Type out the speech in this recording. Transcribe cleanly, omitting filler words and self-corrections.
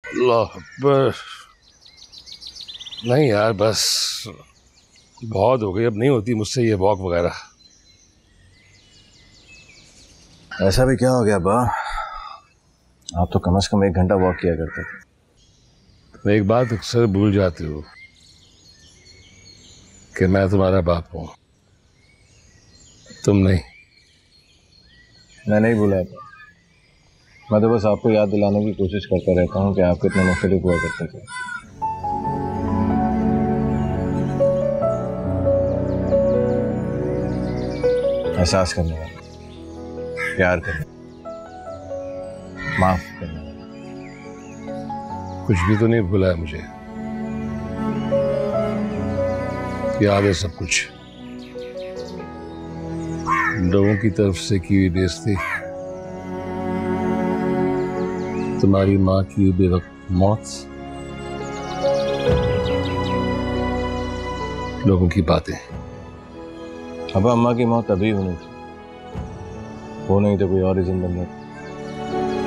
अल्लाह अकबर। नहीं यार, बस बहुत हो गई, अब नहीं होती मुझसे ये वॉक वगैरह। ऐसा भी क्या हो गया बा? आप तो कम से कम 1 घंटा वॉक किया करते थे। मैं एक बात अक्सर भूल जाती हूँ कि मैं तुम्हारा बाप हूँ, तुम नहीं। मैं नहीं भूला था। मैं तो बस आपको याद दिलाने की कोशिश करता रहता हूँ कि आप कितने मुख्तलिफ हुआ करते थे। एहसास करने वाला, प्यार करने, माफ करने वाला। कुछ भी तो नहीं भूला है मुझे, याद है सब कुछ। लोगों की तरफ से की हुई बेइज्जती, तुम्हारी माँ की बेवक्त मौत, लोगों की बातें। अब अम्मा की मौत तभी होनी थी, वो नहीं तो कोई और ही जिंदा मौत।